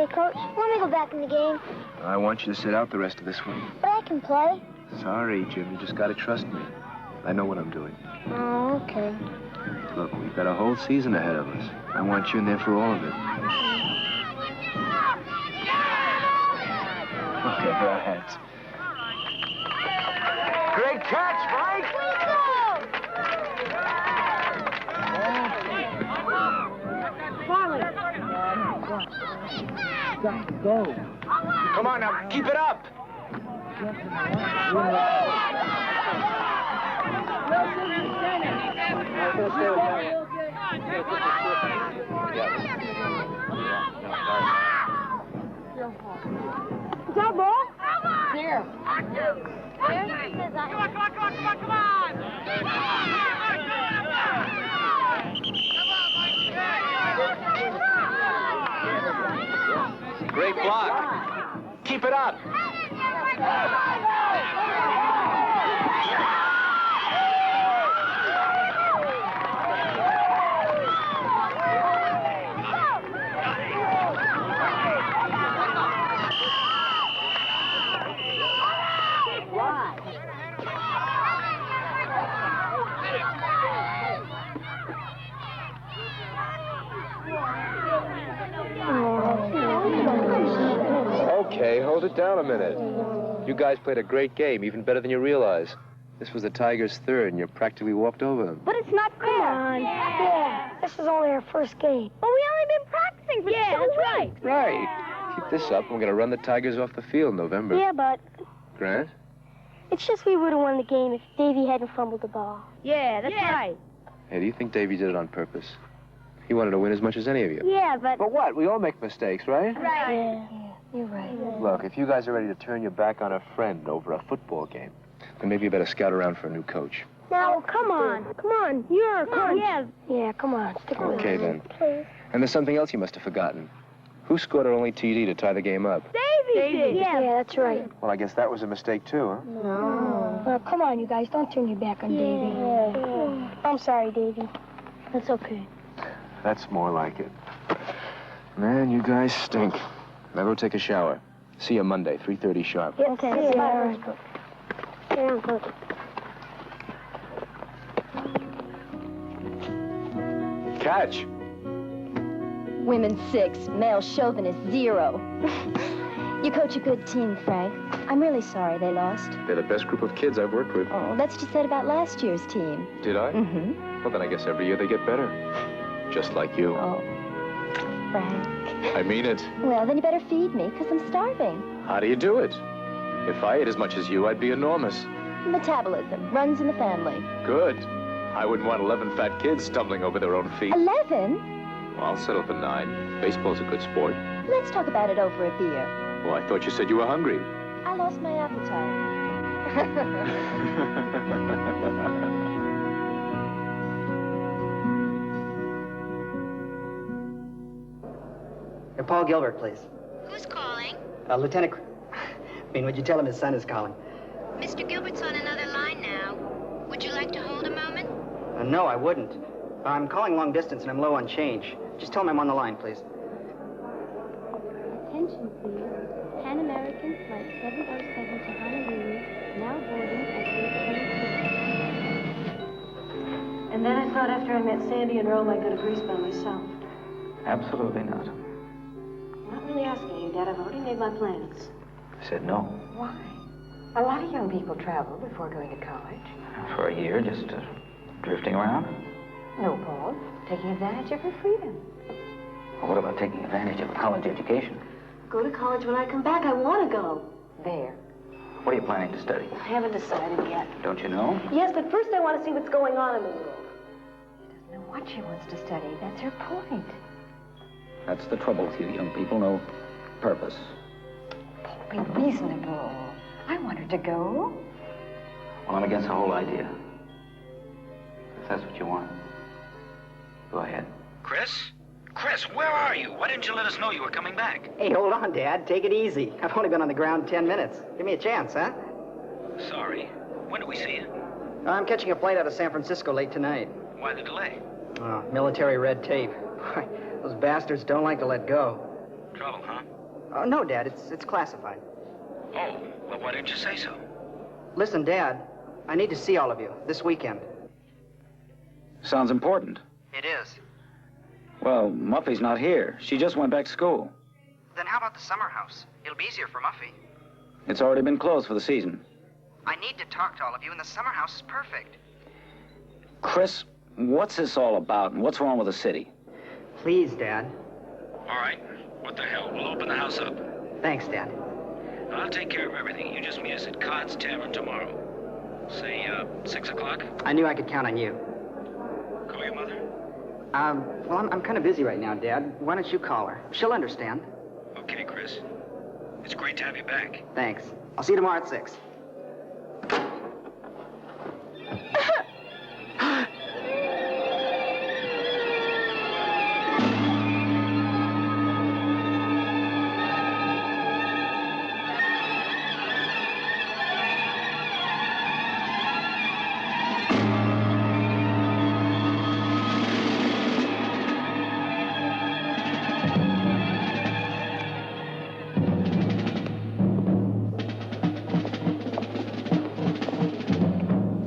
Okay, Coach. Let me go back in the game. I want you to sit out the rest of this one. But I can play. Sorry, Jim. You just gotta trust me. I know what I'm doing. Oh, okay. Look, we've got a whole season ahead of us. I want you in there for all of it. Okay, here are our hats. Great catch, Mike! Go. Come on now, keep it up! Is that a ball? Here. Come on. Great block. Keep it up. Okay, hold it down a minute. You guys played a great game, even better than you realize. This was the Tigers' third, and you practically walked over them. But it's not fair. Come on. Yeah, this is only our first game. But we only been practicing for 2 weeks. Right. Keep this up, and we're going to run the Tigers off the field in November. Yeah, but Grant? it's just we would have won the game if Davey hadn't fumbled the ball. Yeah, that's right. Hey, do you think Davey did it on purpose? He wanted to win as much as any of you. Yeah, but... But what? We all make mistakes, right? Yeah, you're right. Look, if you guys are ready to turn your back on a friend over a football game, then maybe you better scout around for a new coach. Now, come on. Come on. You're a coach. Yeah, come on. Stick with Okay, us. then. Please. And there's something else you must have forgotten. Who scored our only TD to tie the game up? Davey did. Yeah, that's right. Well, I guess that was a mistake, too, huh? No. Well, come on, you guys. Don't turn your back on Davey. Yeah. I'm sorry, Davey. That's okay. That's more like it. Man, you guys stink. Now go take a shower. See you Monday, 3:30 sharp. Yeah, okay. Yeah, all right. Yeah, good. Catch! Women 6, male chauvinist 0. You coach a good team, Frank. I'm really sorry they lost. They're the best group of kids I've worked with. Oh, that's what you said about last year's team. Did I? Mm-hmm. Well, then I guess every year they get better. Just like you. Oh, Frank. I mean it. Well, then you better feed me, because I'm starving. How do you do it? If I ate as much as you, I'd be enormous. Metabolism runs in the family. Good. I wouldn't want 11 fat kids stumbling over their own feet. 11? Well, I'll settle for 9. Baseball's a good sport. Let's talk about it over a beer. Well, I thought you said you were hungry. I lost my appetite. Paul Gilbert, please. Who's calling? Lieutenant... I mean, would you tell him his son is calling? Mr. Gilbert's on another line now. Would you like to hold a moment? No, I wouldn't. I'm calling long distance and I'm low on change. Just tell him I'm on the line, please. Attention, please. Pan American Flight 707 to Honolulu, now boarding at gate 22. And then I thought after I met Sandy and Rome, I'd go to Greece by myself. Absolutely not. I'm not really asking you, Dad. I've already made my plans. I said no. Why? A lot of young people travel before going to college. For a year, just drifting around. No, Paul. Taking advantage of her freedom. Well, what about taking advantage of a college education? Go to college when I come back. I want to go. There. What are you planning to study? I haven't decided yet. Don't you know? Yes, but first I want to see what's going on in the world. She doesn't know what she wants to study. That's her point. That's the trouble with you young people. No purpose. Be reasonable. I want her to go. Well, I'm against the whole idea. If that's what you want, go ahead. Chris? Chris, where are you? Why didn't you let us know you were coming back? Hey, hold on, Dad. Take it easy. I've only been on the ground 10 minutes. Give me a chance, huh? Sorry. When do we see you? I'm catching a flight out of San Francisco late tonight. Why the delay? Military red tape. Those bastards don't like to let go. Trouble, huh? Oh, no, Dad, it's classified. Oh, well, why didn't you say so? Listen, Dad, I need to see all of you this weekend. Sounds important. It is. Well, Muffy's not here. She just went back to school. Then how about the summer house? It'll be easier for Muffy. It's already been closed for the season. I need to talk to all of you, and the summer house is perfect. Chris, what's this all about, and what's wrong with the city? Please, Dad. All right. What the hell? We'll open the house up. Thanks, Dad. I'll take care of everything. You just meet us at Cod's Tavern tomorrow. Say, 6 o'clock? I knew I could count on you. Call your mother? Well, I'm kind of busy right now, Dad. Why don't you call her? She'll understand. Okay, Chris. It's great to have you back. Thanks. I'll see you tomorrow at 6.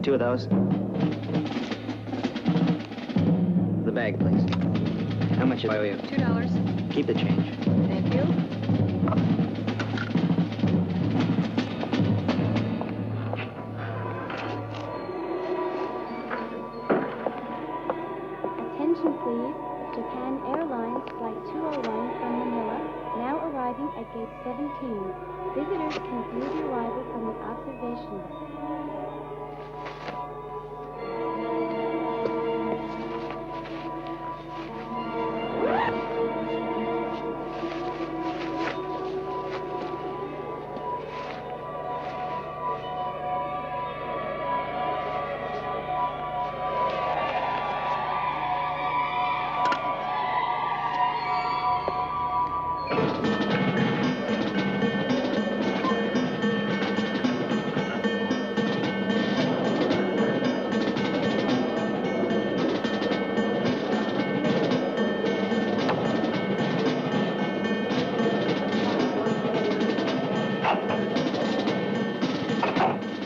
Two of those. The bag, please. How much do I owe you? $2. Keep the change. Thank you. Attention, please. Japan Airlines Flight 201 from Manila, now arriving at Gate 17. Visitors can view the arrival from the observation deck.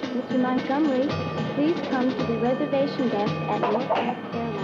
Mr. Montgomery, please come to the reservation desk at Northwest Airlines.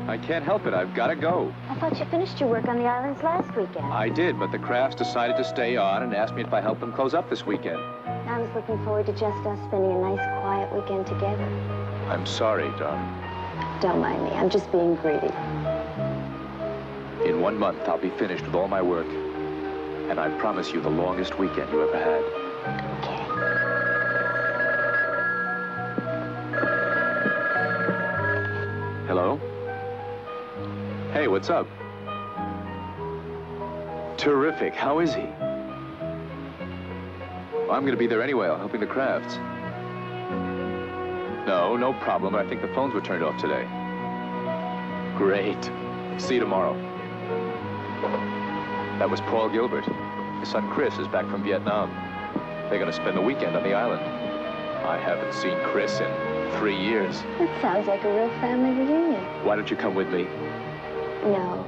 I can't help it. I've got to go. I thought you finished your work on the islands last weekend. I did, but the Crafts decided to stay on and asked me if I help them close up this weekend. I was looking forward to just us spending a nice, quiet weekend together. I'm sorry, darling. Don't mind me. I'm just being greedy. In 1 month, I'll be finished with all my work. And I promise you the longest weekend you ever had. Hello? Hey, what's up? Terrific. How is he? Well, I'm going to be there anyway. I'm helping the Crafts. No problem. I think the phones were turned off today. Great. See you tomorrow. That was Paul Gilbert. His son Chris is back from Vietnam. They're going to spend the weekend on the island. I haven't seen Chris in 3 years. That sounds like a real family reunion. Why don't you come with me? No,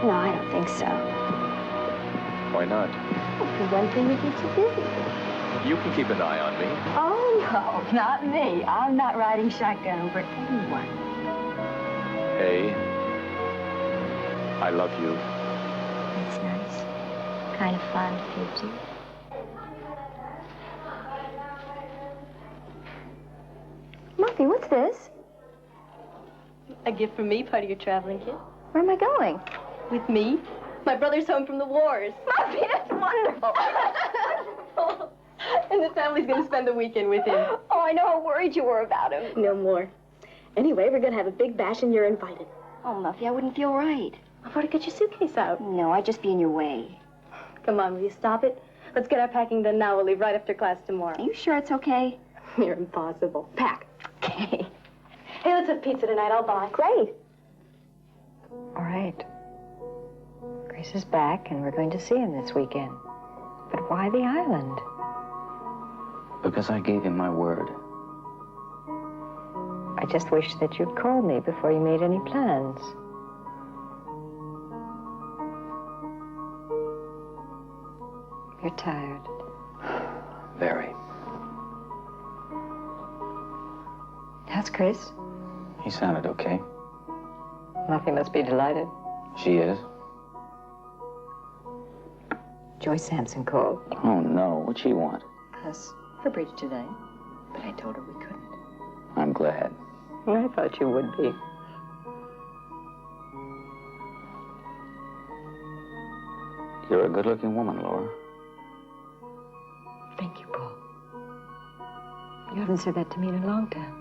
I don't think so. Why not? Well, for one thing, we get too busy. You can keep an eye on me. Oh, no, not me. I'm not riding shotgun over anyone. Hey, I love you. That's nice. Kind of fun to feel too. Muffy, what's this? A gift from me, part of your traveling kit. Where am I going? With me? My brother's home from the wars. Muffy, that's wonderful. And the family's going to spend the weekend with him. Oh, I know how worried you were about him. No more. Anyway, we're going to have a big bash and you're invited. Oh, Muffy, I wouldn't feel right. I've already got your suitcase out. No, I'd just be in your way. Come on, will you stop it? Let's get our packing done now. We'll leave right after class tomorrow. Are you sure it's okay? You're impossible. Pack. Okay. Hey, let's have pizza tonight. I'll buy. Great. All right. Grace is back, and we're going to see him this weekend. But why the island? Because I gave him my word. I just wish that you'd called me before you made any plans. You're tired. Very. How's Chris? He sounded okay. Muffy must be delighted. She is. Joyce Sampson called. Oh, no. What'd she want? Us for bridge today. But I told her we couldn't. I'm glad. I thought you would be. You're a good-looking woman, Laura. Thank you, Paul. You haven't said that to me in a long time.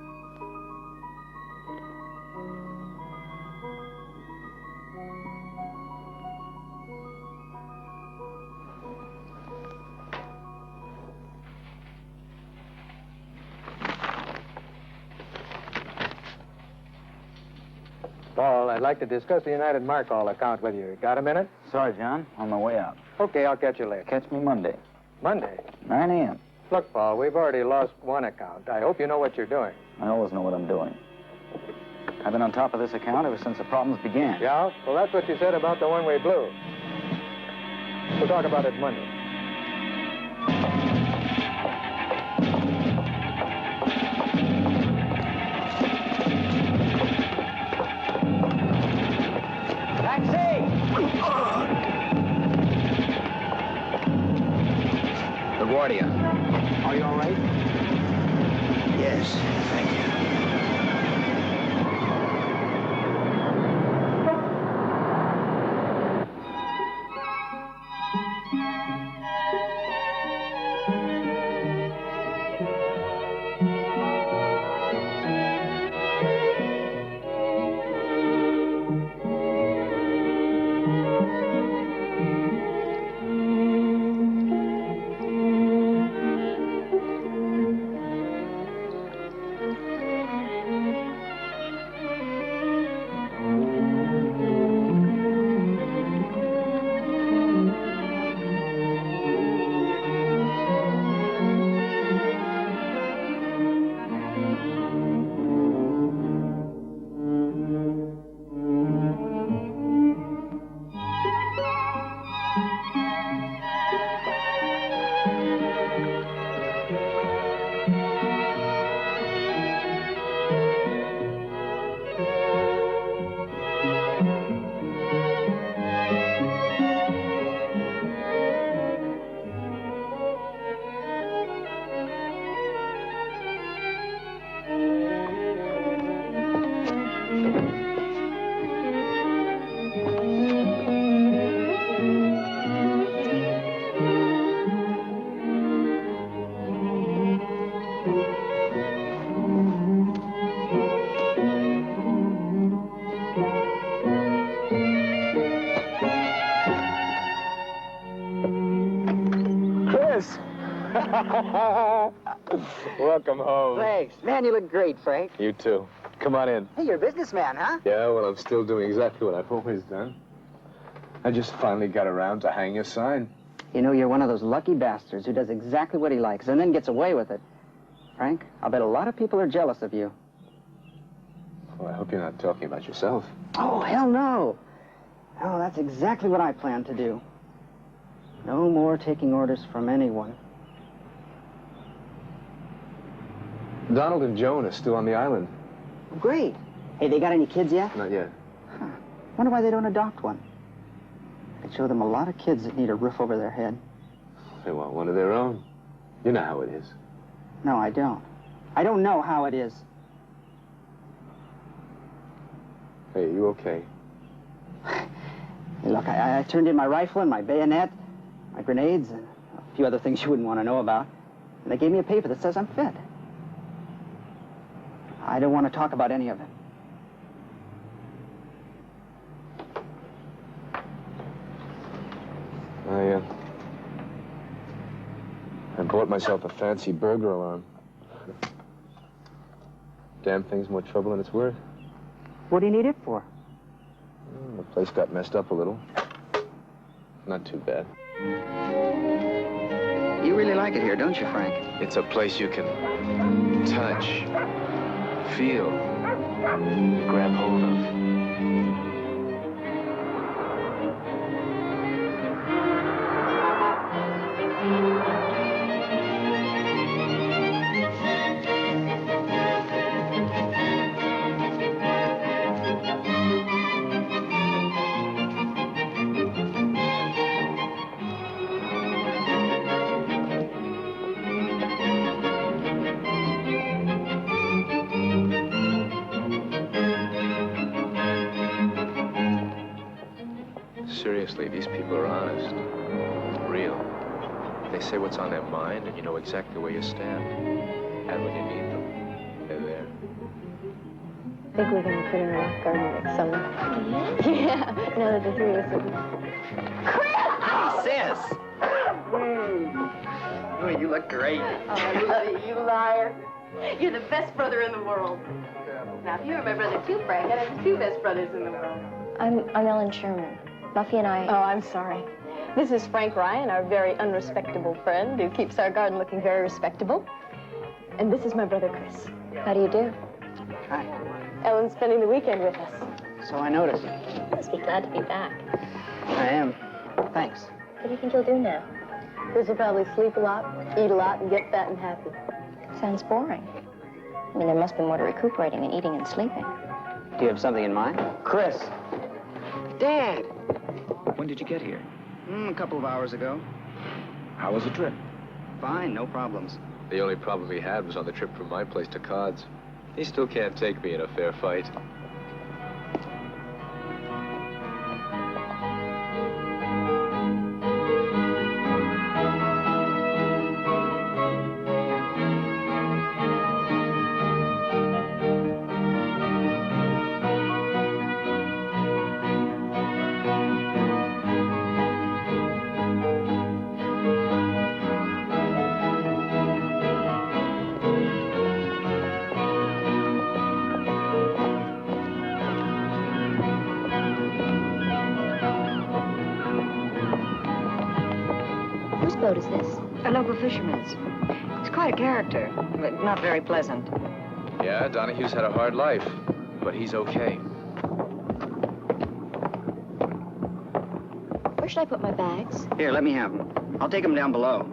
Paul, I'd like to discuss the United Mark Hall account with you. Got a minute? Sorry, John. On my way out. Okay, I'll catch you later. Catch me Monday, Monday? 9 a.m. Look, Paul, we've already lost one account. I hope you know what you're doing. I always know what I'm doing. I've been on top of this account ever since the problems began. Yeah? Well, that's what you said about the one we blew. We'll talk about it Monday. LaGuardia. Are you all right? Yes, thank you. Welcome home. Thanks. Man, you look great, Frank. You too. Come on in. Hey, you're a businessman, huh? Yeah, well, I'm still doing exactly what I've always done. I just finally got around to hanging a sign. You know, you're one of those lucky bastards who does exactly what he likes and then gets away with it. Frank, I'll bet a lot of people are jealous of you. Well, I hope you're not talking about yourself. Oh, hell no. Oh, that's exactly what I plan to do. No more taking orders from anyone. Donald and Joan are still on the island. Great. Hey, they got any kids yet? Not yet. Huh. Wonder why they don't adopt one. It'd show them a lot of kids that need a roof over their head. They want one of their own. You know how it is. No, I don't. I don't know how it is. Hey, are you okay? Hey, look, I turned in my rifle and my bayonet, my grenades, and a few other things you wouldn't want to know about. And they gave me a paper that says I'm fit. I don't want to talk about any of it. I bought myself a fancy burglar alarm. Damn thing's more trouble than it's worth. What do you need it for? The place got messed up a little. Not too bad. You really like it here, don't you, Frank? It's a place you can touch, feel, grab hold of. Seriously, these people are honest, real. They say what's on their mind, and you know exactly where you stand. And when you need them, they're there. I think we're going to put in a rock garden next summer. Yeah, now that the three of us Hey, sis! Oh, you look great. Oh, I love you, you liar. You're the best brother in the world. Now, if you were my brother too, Frank, I'd have two best brothers in the world. I'm Ellen Sherman. Buffy and I... Oh, I'm sorry. This is Frank Ryan, our very unrespectable friend who keeps our garden looking very respectable. And this is my brother, Chris. How do you do? Hi. Ellen's spending the weekend with us. So I noticed. Must be glad to be back. I am. Thanks. What do you think you'll do now? Chris will probably sleep a lot, eat a lot, and get fat and happy. Sounds boring. I mean, there must be more to recuperating than eating and sleeping. Do you have something in mind? Chris! Dad! When did you get here? A couple of hours ago. How was the trip? Fine, no problems. The only problem he had was on the trip from my place to Cod's. He still can't take me in a fair fight. Whose boat is this? A local fisherman's. He's quite a character, but not very pleasant. Yeah, Donahue's had a hard life, but he's okay. Where should I put my bags? Here, let me have them. I'll take them down below.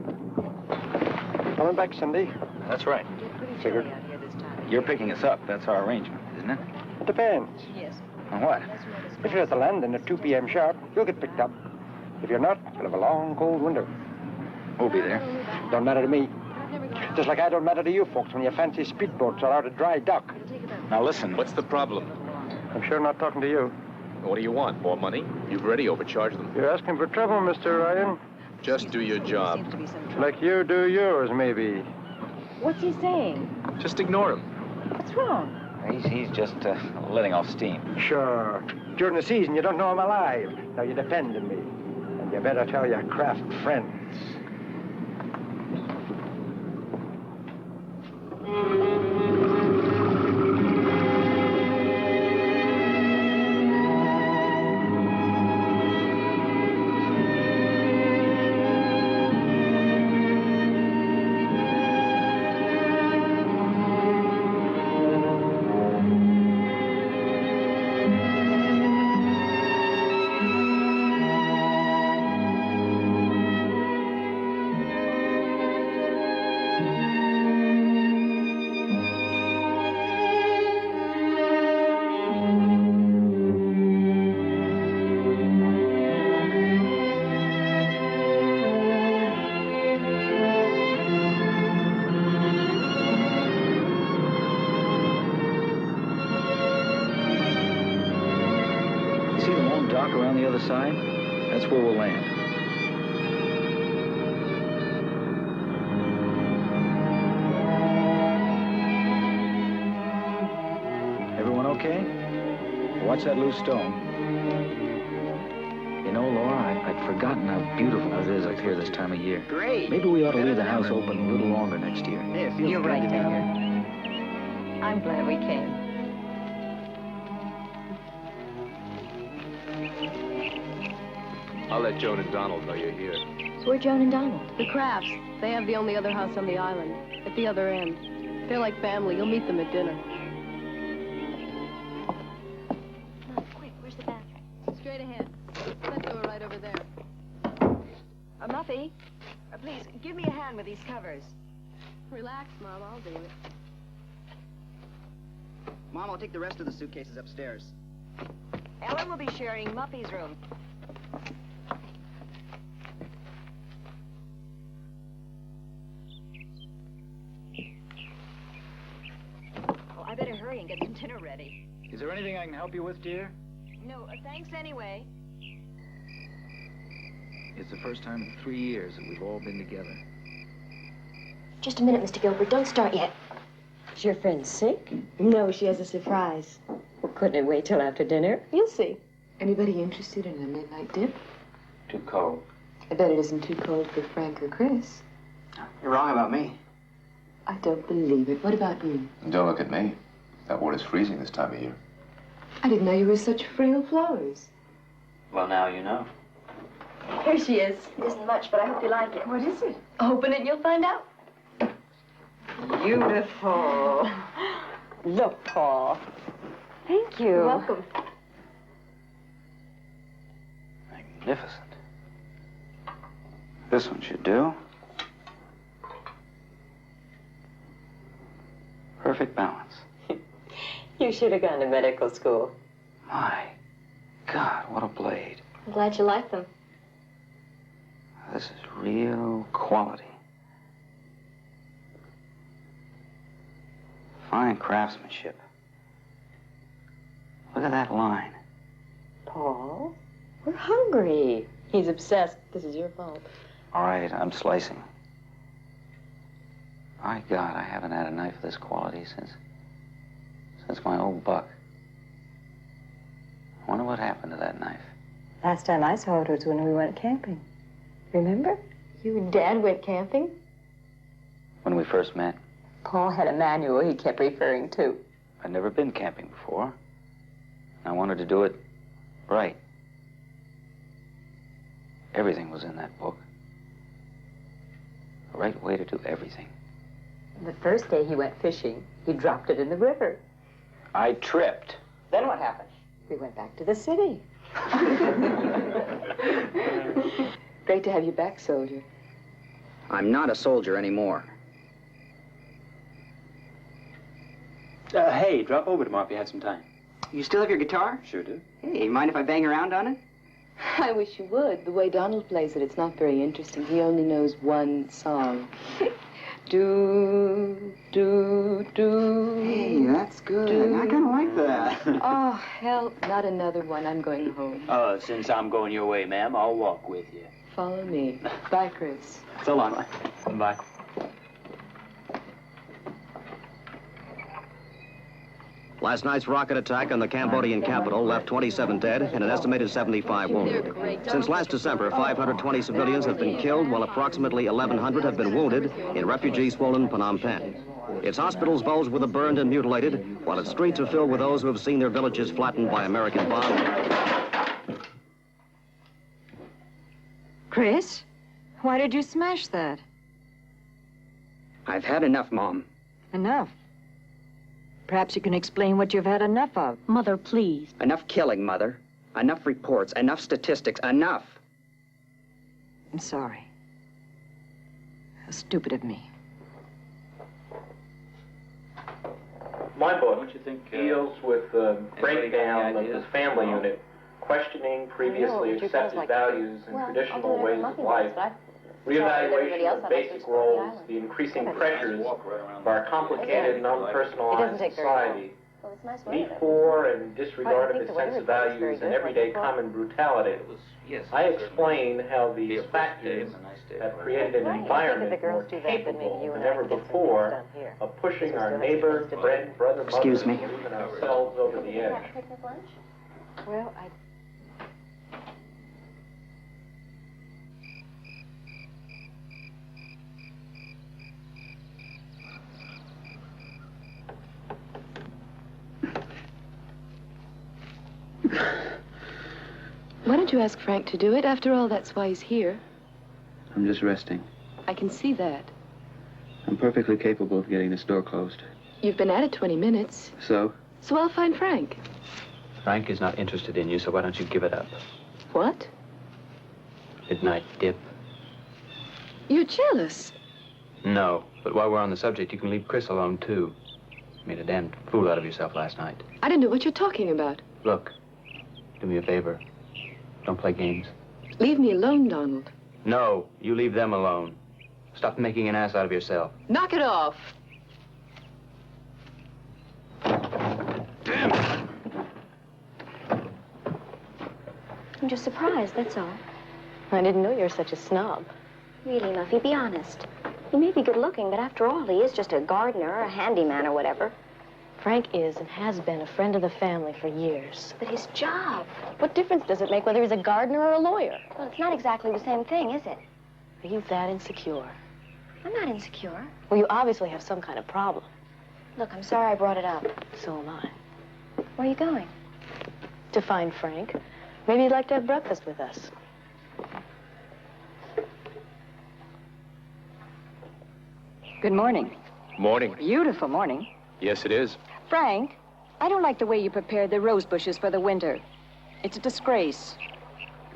Coming back, Cindy? That's right. Figured. You're picking us up. That's our arrangement, isn't it? It depends. Yes. On what? If you're at the landing at 2 p.m. sharp, you'll get picked up. If you're not, you'll have a long, cold winter. We'll be there. Don't matter to me. Just like I don't matter to you folks when your fancy speedboats are out at dry dock. Now listen. What's the problem? I'm sure not talking to you. What do you want? More money? You've already overcharged them. You're asking for trouble, Mr. Ryan. Just do your job. Like you do yours, maybe. What's he saying? Just ignore him. What's wrong? He's just letting off steam. Sure. During the season, you don't know I'm alive. Now you depend on me. And you better tell your craft friends. dock around the other side? That's where we'll land. Everyone okay? Watch that loose stone. You know, Laura, I'd forgotten how beautiful it is up here this time of year. Great. Maybe we ought to leave the house open a little longer next year. Hey, it feels You're good right, to be Edgar. here. I'm glad we came. I'll let Joan and Donald know you're here. So where are Joan and Donald? The Crafts. They have the only other house on the island, at the other end. They're like family. You'll meet them at dinner. Quick, where's the bathroom? Straight ahead. That door right over there. Muffy, please, give me a hand with these covers. Relax, Mom. I'll do it. Mom, I'll take the rest of the suitcases upstairs. Ellen will be sharing Muffy's room. Oh, I better hurry and get some dinner ready. Is there anything I can help you with, dear? No, thanks anyway. It's the first time in 3 years that we've all been together. Just a minute, Mr. Gilbert. Don't start yet. Is your friend sick? No, she has a surprise. Well, couldn't it wait till after dinner? You'll see. Anybody interested in a midnight dip? Too cold. I bet it isn't too cold for Frank or Chris. You're wrong about me. I don't believe it. What about you? Don't look at me. That water's freezing this time of year. I didn't know you were such frail flowers. Well, now you know. Here she is. It isn't much, but I hope you like it. What is it? Open it and you'll find out. Beautiful. Look, Paul. Thank you. You're welcome. Magnificent. This one should do. Perfect balance. You should have gone to medical school. My God, what a blade. I'm glad you like them. This is real quality. Fine craftsmanship. Look at that line. Paul, we're hungry. He's obsessed. This is your fault. All right, I'm slicing. My God, I haven't had a knife of this quality since my old buck. I wonder what happened to that knife. Last time I saw it was when we went camping. Remember? You and Dad went camping? When we first met, Paul had a manual he kept referring to. I'd never been camping before. I wanted to do it right. Everything was in that book. The right way to do everything. The first day he went fishing, he dropped it in the river. I tripped. Then what happened? We went back to the city. Great to have you back, soldier. I'm not a soldier anymore. Hey, drop over tomorrow if you had some time. You still have your guitar? Sure do. Hey, mind if I bang around on it? I wish you would. The way Donald plays it, it's not very interesting. He only knows one song. Do, do, do. Hey, that's good. I kind of like that. Oh, hell, not another one. I'm going home. Since I'm going your way, ma'am, I'll walk with you. Follow me. Bye, Chris. So long. Bye. Last night's rocket attack on the Cambodian capital left 27 dead and an estimated 75 wounded. Since last December, 520 civilians have been killed, while approximately 1,100 have been wounded in refugee-swollen Phnom Penh. Its hospitals bulge with the burned and mutilated, while its streets are filled with those who have seen their villages flattened by American bombs. Chris, why did you smash that? I've had enough, Mom. Enough. Perhaps you can explain what you've had enough of. Mother, please. Enough killing, Mother. Enough reports, enough statistics, enough. I'm sorry. How stupid of me. My book deals with the breakdown of this family unit, questioning previously accepted values and traditional ways of life, reevaluation of basic roles, the increasing pressures of our complicated and unpersonalized society, Well, it's nice weather. need for and disregard of his sense of values and everyday common brutality. I explain how these factors have created an environment more capable than ever before of pushing our neighbor, friend, brother, mother, Excuse me. and even ourselves over the edge. Picnic lunch? Well, I... Why don't you ask Frank to do it? After all, that's why he's here. I'm just resting. I can see that. I'm perfectly capable of getting this door closed. You've been at it 20 minutes. So? So I'll find Frank. Frank is not interested in you, so why don't you give it up? What? Midnight dip. You're jealous. No, but while we're on the subject, you can leave Chris alone, too. You made a damned fool out of yourself last night. I don't know what you're talking about. Look, do me a favor. Don't play games. Leave me alone, Donald. No, you leave them alone. Stop making an ass out of yourself. Knock it off. I'm just surprised, that's all. I didn't know you were such a snob. Really, Muffy, be honest. He may be good looking, but after all, he is just a gardener or a handyman or whatever. Frank is and has been a friend of the family for years. But his job... What difference does it make whether he's a gardener or a lawyer? Well, it's not exactly the same thing, is it? Are you that insecure? I'm not insecure. Well, you obviously have some kind of problem. Look, I'm sorry I brought it up. So am I. Where are you going? To find Frank. Maybe he'd like to have breakfast with us. Good morning. Morning. Beautiful morning. Yes, it is. Frank, I don't like the way you prepared the rose bushes for the winter. It's a disgrace.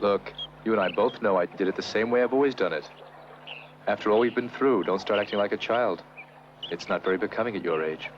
Look, you and I both know I did it the same way I've always done it. After all we've been through, don't start acting like a child. It's not very becoming at your age.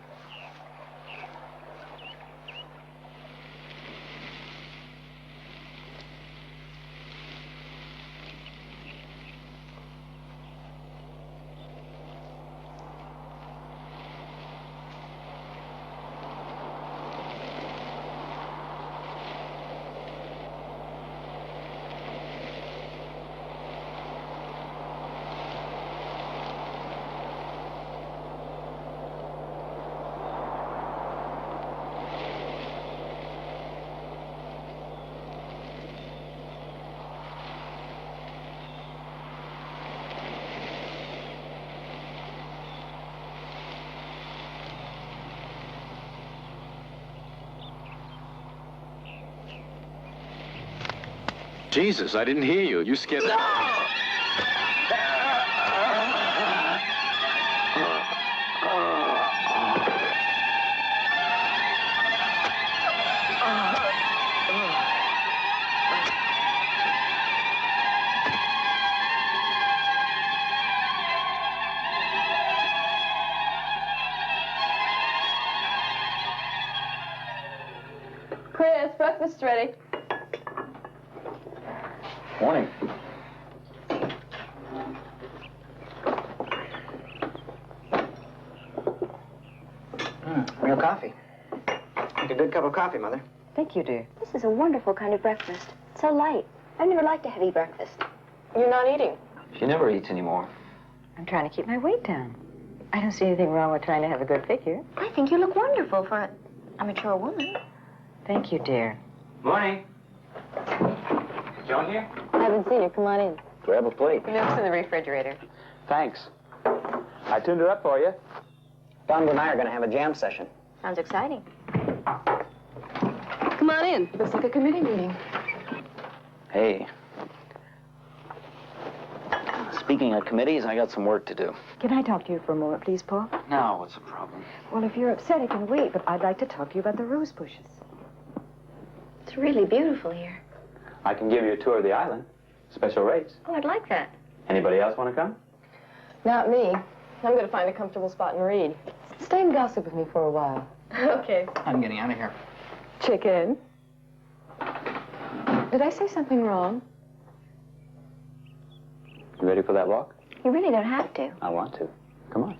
Jesus, I didn't hear you. You scared the... Chris, breakfast's ready. Morning. Real coffee. Make a good cup of coffee, Mother. Thank you, dear. This is a wonderful kind of breakfast. It's so light. I've never liked a heavy breakfast. You're not eating. She never eats anymore. I'm trying to keep my weight down. I don't see anything wrong with trying to have a good figure. I think you look wonderful for a mature woman. Thank you, dear. Morning. Joan here? I haven't seen you. Come on in. Grab a plate. The milk's in the refrigerator. Thanks. I tuned her up for you. Donald and I are going to have a jam session. Sounds exciting. Come on in. Looks like a committee meeting. Hey. Speaking of committees, I got some work to do. Can I talk to you for a moment, please, Paul? Now, what's the problem? Well, if you're upset, I can wait, but I'd like to talk to you about the rose bushes. It's really beautiful here. I can give you a tour of the island. Special rates. Oh, I'd like that. Anybody else want to come? Not me. I'm going to find a comfortable spot and read. Stay and gossip with me for a while. Okay. I'm getting out of here. Chicken. Did I say something wrong? You ready for that walk? You really don't have to. I want to. Come on.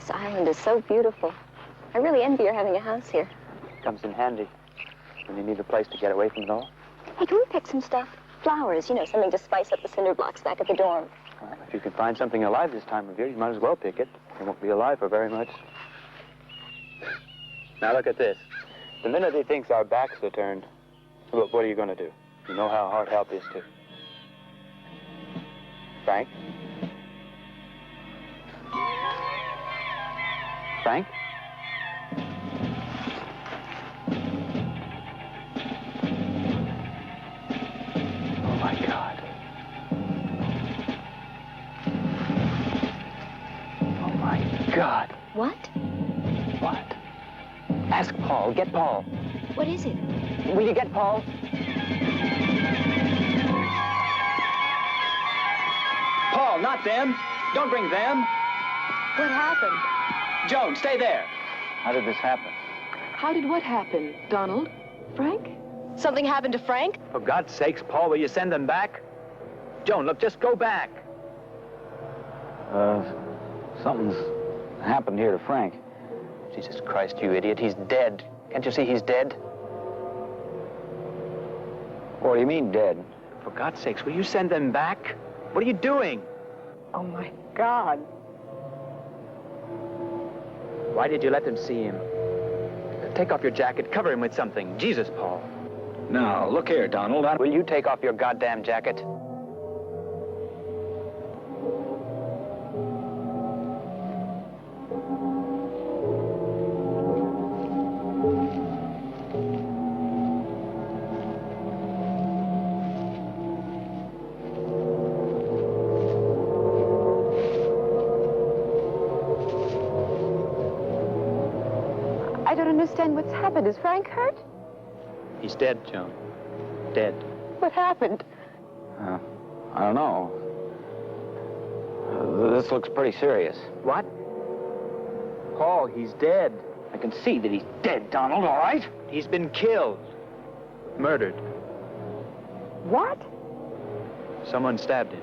This island is so beautiful. I really envy your having a house here. Comes in handy when you need a place to get away from it all. Hey, can we pick some stuff? Flowers, you know, something to spice up the cinder blocks back at the dorm. Well, if you can find something alive this time of year, you might as well pick it. It won't be alive for very much. Now look at this. The minute he thinks our backs are turned, look, what are you going to do? You know how hard help is to. Frank? Frank? Oh, my God. Oh, my God. What? What? Ask Paul. Get Paul. What is it? Will you get Paul? Paul, not them. Don't bring them. What happened? Joan, stay there. How did this happen? How did what happen, Donald? Frank? Something happened to Frank? For God's sakes, Paul, will you send them back? Joan, look, just go back. Something's happened here to Frank. Jesus Christ, you idiot. He's dead. Can't you see he's dead? What do you mean, dead? For God's sakes, will you send them back? What are you doing? Oh, my God. Why did you let them see him? Take off your jacket. Cover him with something. Jesus, Paul. Now, look here, Donald. Will you take off your goddamn jacket? I don't understand what's happened. Is Frank hurt? He's dead, Joan. Dead. What happened? I don't know. This looks pretty serious. What? Paul, he's dead. I can see that he's dead, Donald, all right? He's been killed. Murdered. What? Someone stabbed him.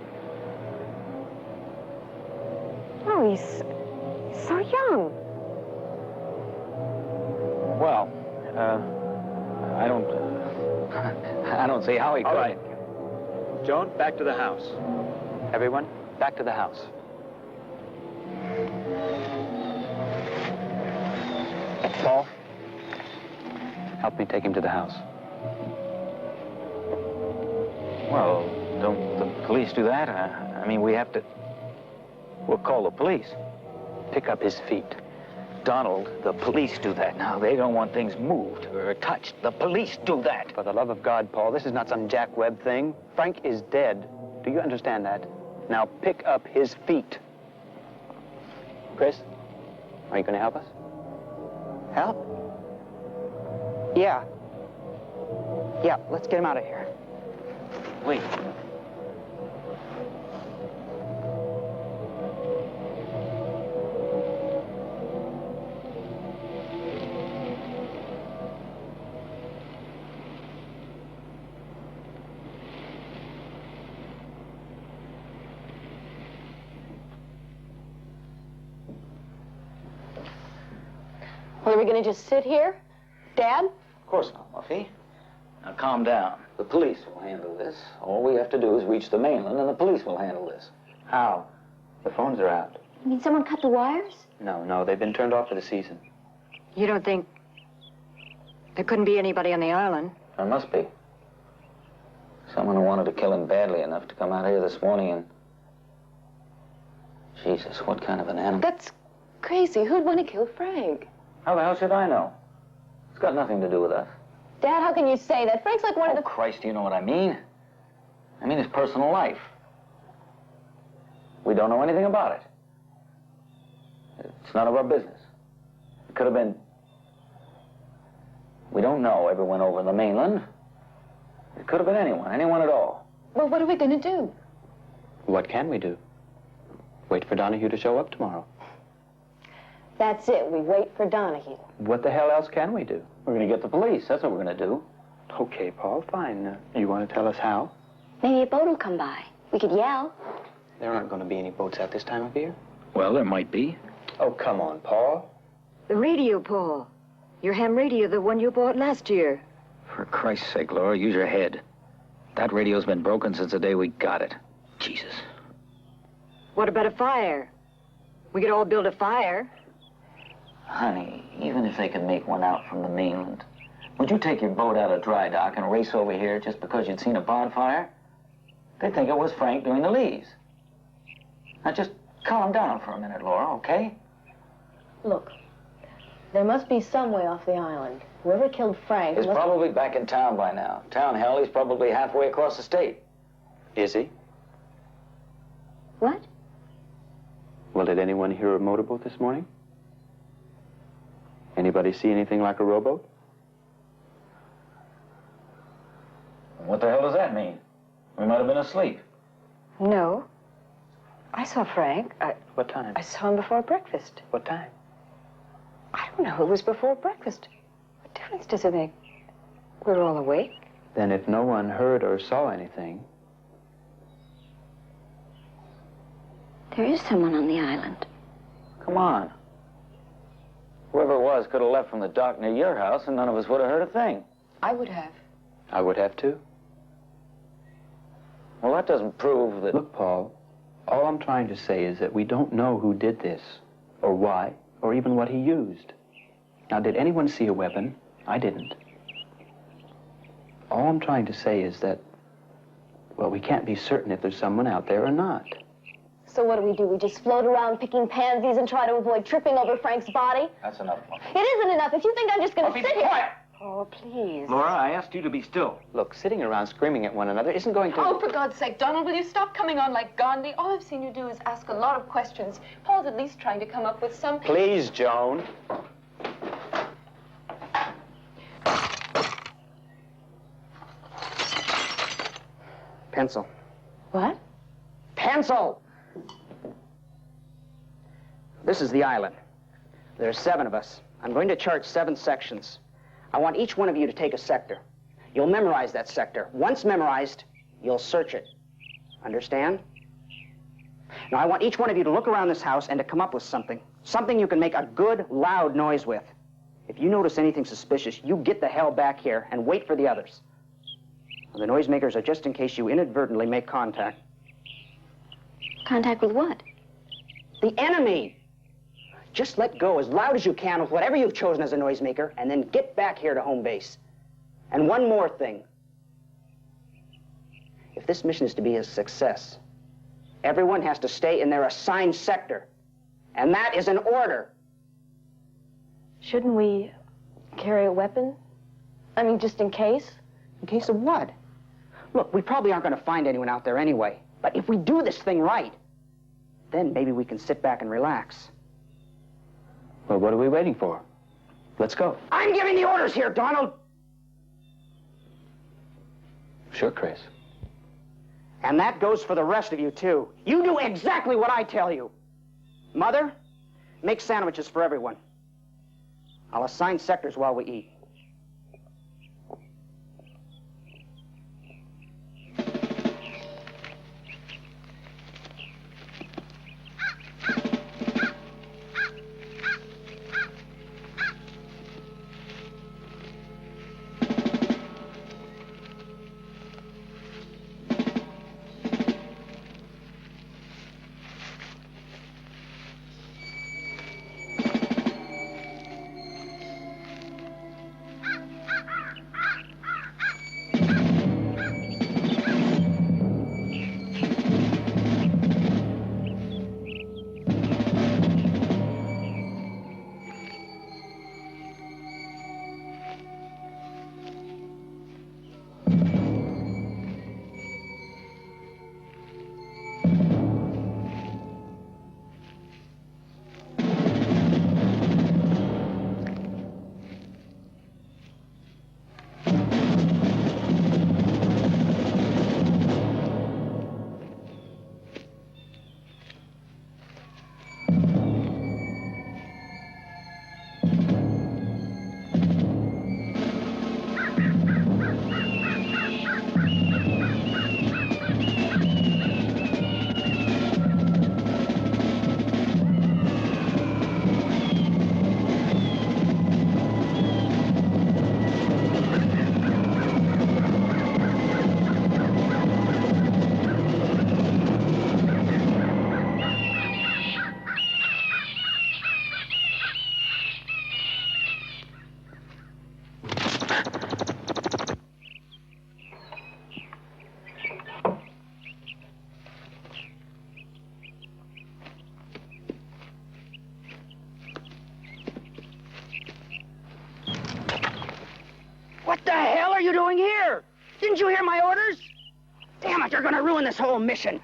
Oh, he's so young. Well, I don't see how he could. All right. Joan, back to the house. Everyone, back to the house. Paul, help me take him to the house. Well, don't the police do that? I mean, we have to... We'll call the police. Pick up his feet. Donald, the police do that. Now, they don't want things moved or touched. The police do that. For the love of God, Paul, this is not some Jack Webb thing. Frank is dead. Do you understand that? Now, pick up his feet. Chris, are you going to help us? Help? Yeah. Yeah, let's get him out of here. Wait. Well, are we going to just sit here? Dad? Of course not, Muffy. Now, calm down. The police will handle this. All we have to do is reach the mainland, and the police will handle this. How? The phones are out. You mean someone cut the wires? No, they've been turned off for the season. You don't think there couldn't be anybody on the island? There must be. Someone who wanted to kill him badly enough to come out here this morning and... Jesus, what kind of an animal? That's crazy. Who'd want to kill Frank? How the hell should I know? It's got nothing to do with us. Dad, how can you say that? Frank's like one of the... Christ, do you know what I mean? I mean his personal life. We don't know anything about it. It's none of our business. It could have been... We don't know everyone over in the mainland. It could have been anyone at all. Well, what are we going to do? What can we do? Wait for Donahue to show up tomorrow. That's it. We wait for Donahue. What the hell else can we do? We're going to get the police. That's what we're going to do. Okay, Paul, fine. You want to tell us how? Maybe a boat will come by. We could yell. There aren't going to be any boats out this time of year. Well, there might be. Oh, come on, Paul. The radio, Paul. Your ham radio, the one you bought last year. For Christ's sake, Laura, use your head. That radio's been broken since the day we got it. Jesus. What about a fire? We could all build a fire. Honey, even if they can make one out from the mainland, would you take your boat out of dry dock and race over here just because you'd seen a bonfire? They'd think it was Frank doing the leaves. Now just calm down for a minute, Laura, okay? Look, there must be some way off the island. Whoever killed Frank He's probably back in town by now. Town hell, he's probably halfway across the state. Is he? What? Well, did anyone hear a motorboat this morning? Anybody see anything like a rowboat? What the hell does that mean? We might have been asleep. No. I saw Frank. What time? I saw him before breakfast. What time? I don't know. It was before breakfast. What difference does it make? We're all awake. Then if no one heard or saw anything... There is someone on the island. Come on. Whoever it was could have left from the dock near your house and none of us would have heard a thing. I would have. I would have too. Well, that doesn't prove that... Look, Paul, all I'm trying to say is that we don't know who did this, or why, or even what he used. Now, did anyone see a weapon? I didn't. All I'm trying to say is that, well, we can't be certain if there's someone out there or not. So what do? We just float around picking pansies and try to avoid tripping over Frank's body? That's enough. It isn't enough. If you think I'm just going to sit here... quiet! Oh, please. Laura, I asked you to be still. Look, sitting around screaming at one another isn't going to... Oh, for God's sake, Donald, will you stop coming on like Gandhi? All I've seen you do is ask a lot of questions. Paul's at least trying to come up with some... Please, Joan. Pencil. What? Pencil! This is the island. There's 7 of us. I'm going to chart 7 sections. I want each one of you to take a sector. You'll memorize that sector. Once memorized, you'll search it. Understand? Now, I want each one of you to look around this house and to come up with something. Something you can make a good, loud noise with. If you notice anything suspicious, you get the hell back here and wait for the others. The noisemakers are just in case you inadvertently make contact. Contact with what? The enemy! Just let go as loud as you can with whatever you've chosen as a noisemaker, and then get back here to home base. And one more thing. If this mission is to be a success, everyone has to stay in their assigned sector. And that is an order. Shouldn't we carry a weapon? I mean, just in case? In case of what? Look, we probably aren't going to find anyone out there anyway. But if we do this thing right, then maybe we can sit back and relax. Well, what are we waiting for? Let's go. I'm giving the orders here, Donald! Sure, Chris. And that goes for the rest of you, too. You do exactly what I tell you. Mother, make sandwiches for everyone. I'll assign sectors while we eat. doing here? Didn't you hear my orders? Damn it, you're gonna ruin this whole mission.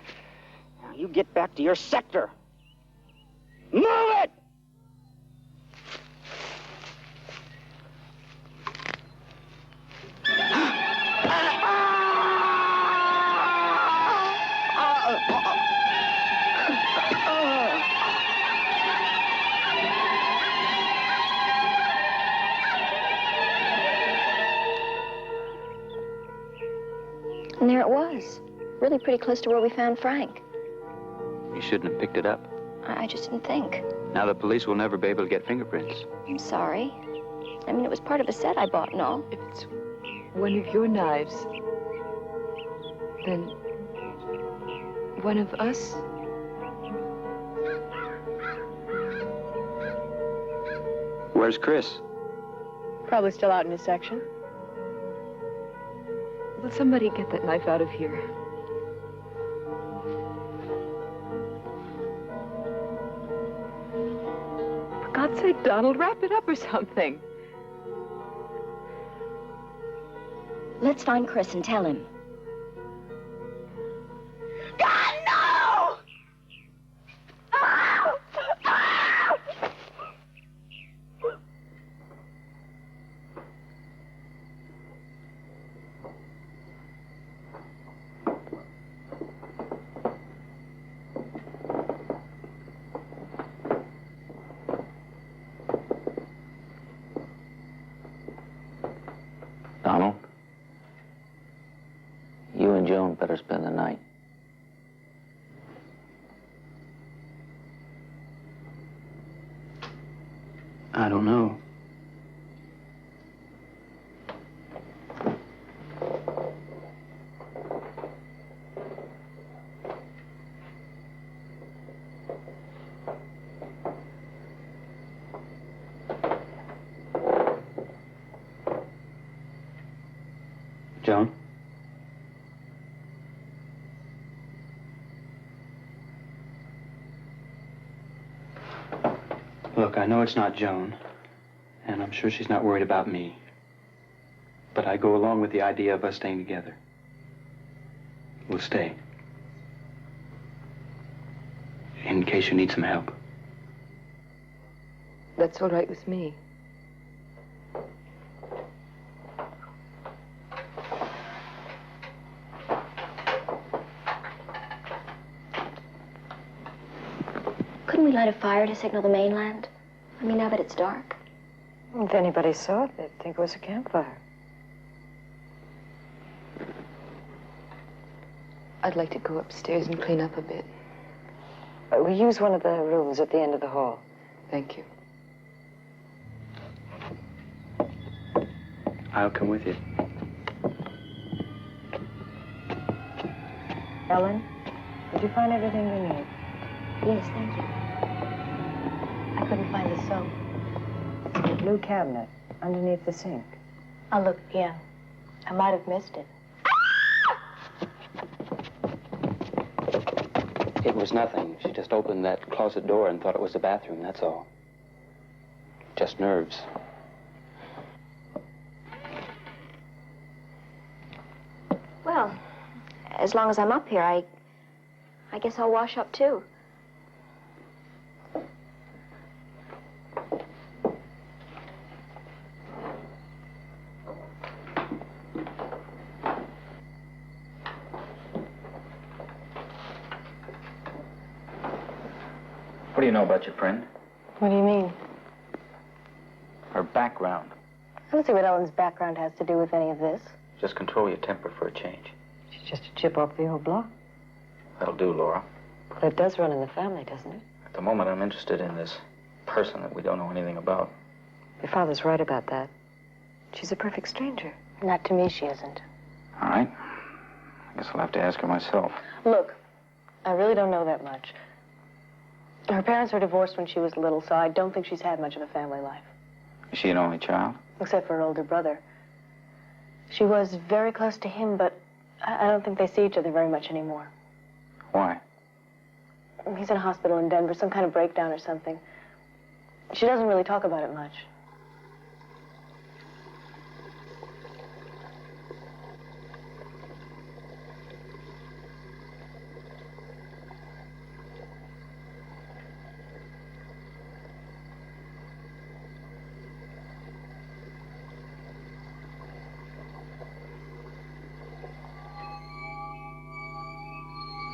Now you get back to your sector. Move it! And there it was. Really pretty close to where we found Frank. You shouldn't have picked it up. I just didn't think. Now the police will never be able to get fingerprints. I'm sorry. I mean, it was part of a set I bought and all. If it's one of your knives, then one of us? Where's Chris? Probably still out in his section. Will somebody get that knife out of here? For God's sake, Donald, wrap it up or something. Let's find Chris and tell him. God, no! Donald, you and Joan better spend the night. I don't know. Joan? Look, I know it's not Joan, and I'm sure she's not worried about me. But I go along with the idea of us staying together. We'll stay. In case you need some help. That's all right with me. Couldn't we light a fire to signal the mainland? I mean, now that it's dark. If anybody saw it, they'd think it was a campfire. I'd like to go upstairs and clean up a bit. We use one of the rooms at the end of the hall. Thank you. I'll come with you. Ellen, did you find everything you need? Yes, thank you. I couldn't find the soap. It's in the blue cabinet underneath the sink. I'll look again. I might have missed it. It was nothing. She just opened that closet door and thought it was the bathroom, that's all. Just nerves. Well, as long as I'm up here, I guess I'll wash up too. What do you know about your friend? What do you mean? Her background. I don't see what Ellen's background has to do with any of this. Just control your temper for a change. She's just a chip off the old block. That'll do, Laura. Well, it does run in the family, doesn't it? At the moment, I'm interested in this person that we don't know anything about. Your father's right about that. She's a perfect stranger. Not to me, she isn't. All right. I guess I'll have to ask her myself. Look, I really don't know that much. Her parents were divorced when she was little, so I don't think she's had much of a family life. Is she an only child? Except for her older brother. She was very close to him, but I don't think they see each other very much anymore. Why? He's in a hospital in Denver, some kind of breakdown or something. She doesn't really talk about it much.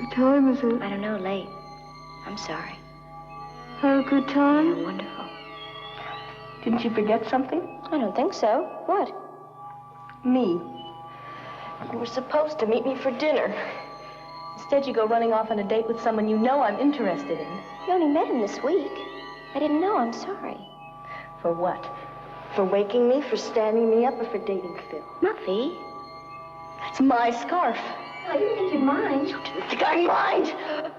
What time is it? I don't know, late. I'm sorry. Have a good time? Yeah, wonderful. Didn't you forget something? I don't think so. What? Me. You were supposed to meet me for dinner. Instead, you go running off on a date with someone you know I'm interested in. You only met him this week. I didn't know. I'm sorry. For what? For waking me, for standing me up, or for dating Phil? Muffy. That's my scarf. I didn't think you'd mind. You didn't think I'd mind.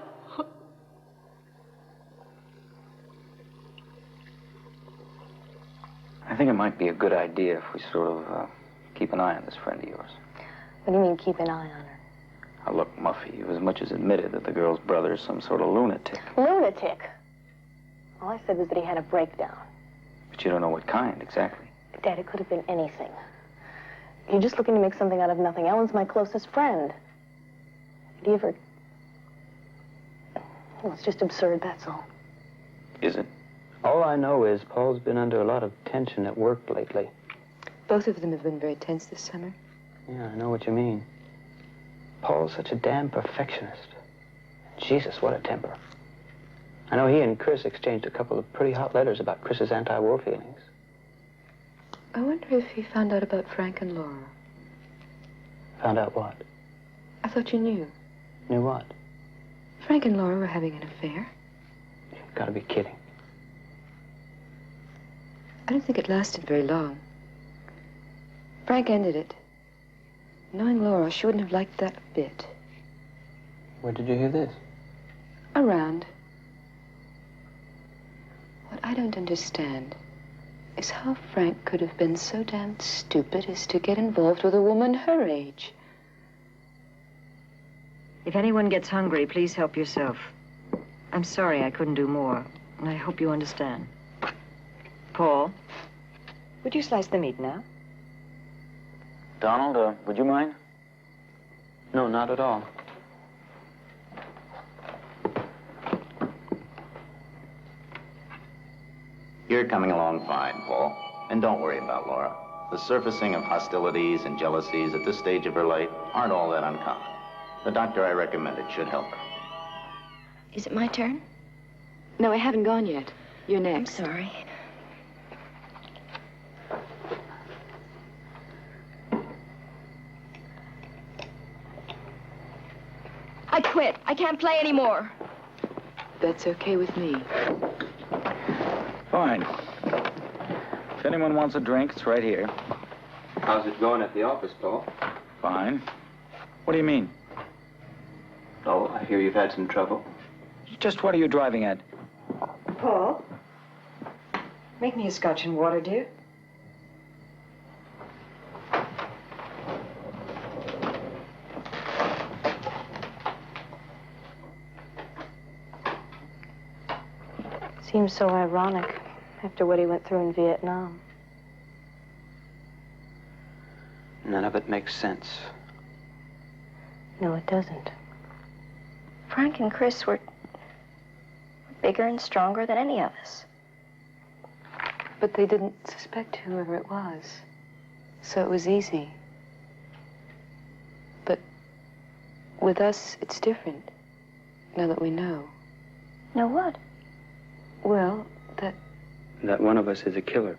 I think it might be a good idea if we sort of keep an eye on this friend of yours. What do you mean, keep an eye on her? Now, look, Muffy, you've as much as admitted that the girl's brother is some sort of lunatic. Lunatic. All I said was that he had a breakdown. But you don't know what kind, exactly. Dad, it could have been anything. You're just looking to make something out of nothing. Ellen's my closest friend. Did he ever... Well, it's just absurd, that's all. Is it? All I know is Paul's been under a lot of tension at work lately. Both of them have been very tense this summer. Yeah, I know what you mean. Paul's such a damn perfectionist. Jesus, what a temper. I know he and Chris exchanged a couple of pretty hot letters about Chris's anti-war feelings. I wonder if he found out about Frank and Laura. Found out what? I thought you knew. Knew what? Frank and Laura were having an affair. You've got to be kidding. I don't think it lasted very long. Frank ended it. Knowing Laura, she wouldn't have liked that a bit. Where did you hear this? Around. What I don't understand is how Frank could have been so damn stupid as to get involved with a woman her age. If anyone gets hungry, please help yourself. I'm sorry I couldn't do more, and I hope you understand. Paul, would you slice the meat now? Donald, would you mind? No, not at all. You're coming along fine, Paul. And don't worry about Laura. The surfacing of hostilities and jealousies at this stage of her life aren't all that uncommon. The doctor I recommended should help her. Is it my turn? No, I haven't gone yet. You're next. I'm sorry. I quit. I can't play anymore. That's okay with me. Fine. If anyone wants a drink, it's right here. How's it going at the office, Paul? Fine. What do you mean? Oh, I hear you've had some trouble. Just what are you driving at? Paul, make me a scotch and water, dear. Seems so ironic after what he went through in Vietnam. None of it makes sense. No, it doesn't. Frank and Chris were bigger and stronger than any of us. But they didn't suspect whoever it was. So it was easy. But with us, it's different. Now that we know. Know what? Well, That one of us is a killer.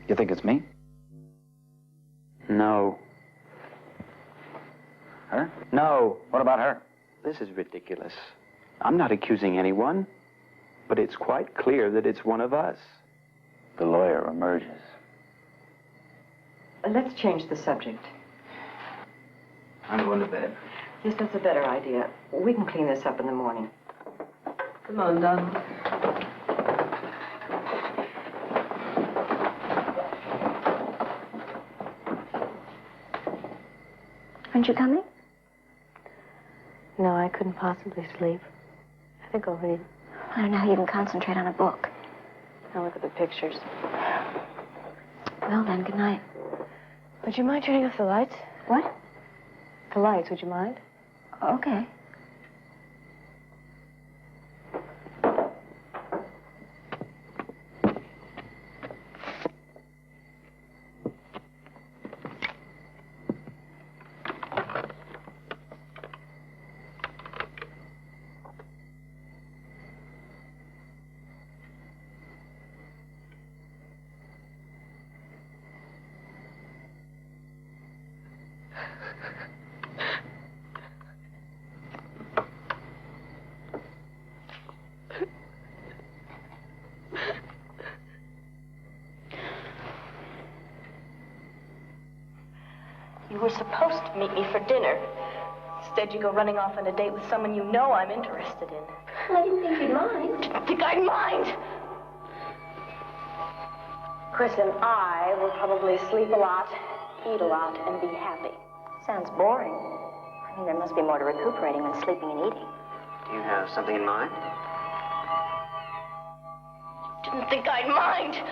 You think it's me? No. Her? No. What about her? This is ridiculous. I'm not accusing anyone, but it's quite clear that it's one of us. The lawyer emerges. Let's change the subject. I'm going to bed. Yes, that's a better idea. We can clean this up in the morning. Come on, Donald. Aren't you coming? No, I couldn't possibly sleep. I think I'll read. I don't know how you can concentrate on a book. I'll look at the pictures. Well, then, good night. Would you mind turning off the lights? What? The lights, would you mind? Okay. You were supposed to meet me for dinner. Instead, you go running off on a date with someone you know I'm interested in. I didn't think you'd mind. Didn't think I'd mind. Chris and I will probably sleep a lot, eat a lot, and be happy. Sounds boring. I mean, there must be more to recuperating than sleeping and eating. Do you have something in mind? Didn't think I'd mind.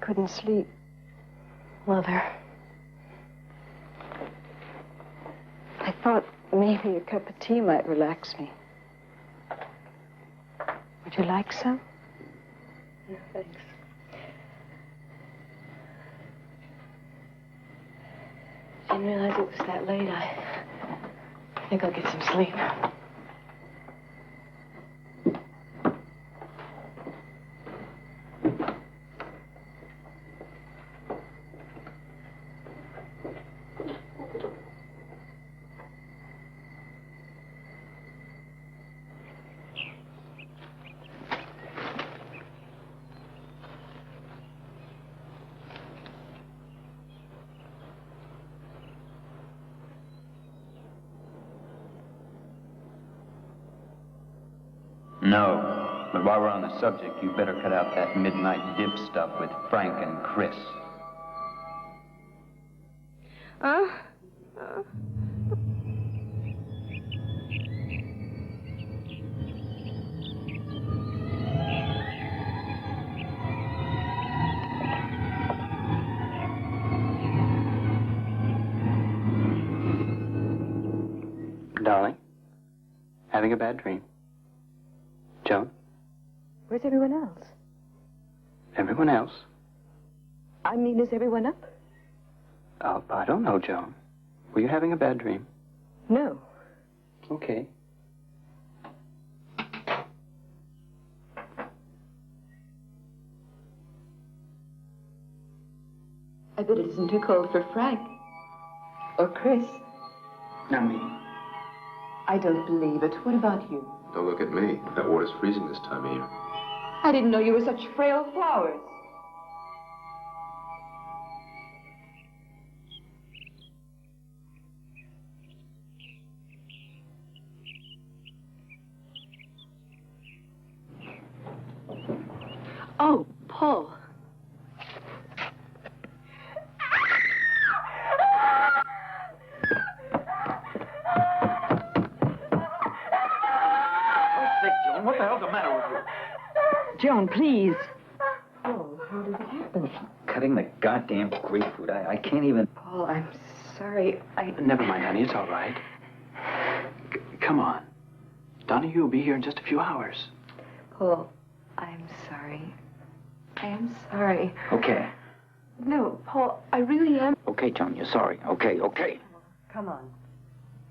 Couldn't sleep. Mother. I thought maybe a cup of tea might relax me. Would you like some? No, thanks. Didn't realize it was that late. I think I'll get some sleep. No, but while we're on the subject, you better cut out that midnight dip stuff with Frank and Chris. Darling, having a bad dream. Joan? Where's everyone else? Everyone else? I mean, is everyone up? Oh, I don't know, Joan. Were you having a bad dream? No. Okay. I bet it isn't too cold for Frank. Or Chris. Not me. I don't believe it. What about you? Don't look at me. That water's freezing this time of year. I didn't know you were such frail flowers. Oh, Paul. Joan, what the hell's the matter with you? Joan, please. Oh, how did it happen? Cutting the goddamn grapefruit. I can't even... Paul, I'm sorry. Never mind, honey. It's all right. Come on. Donahue will be here in just a few hours. Paul, I'm sorry. I am sorry. Okay. No, Paul, I really am. Okay, Joan, you're sorry. Okay. Come on.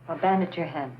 I'll bandage your hand.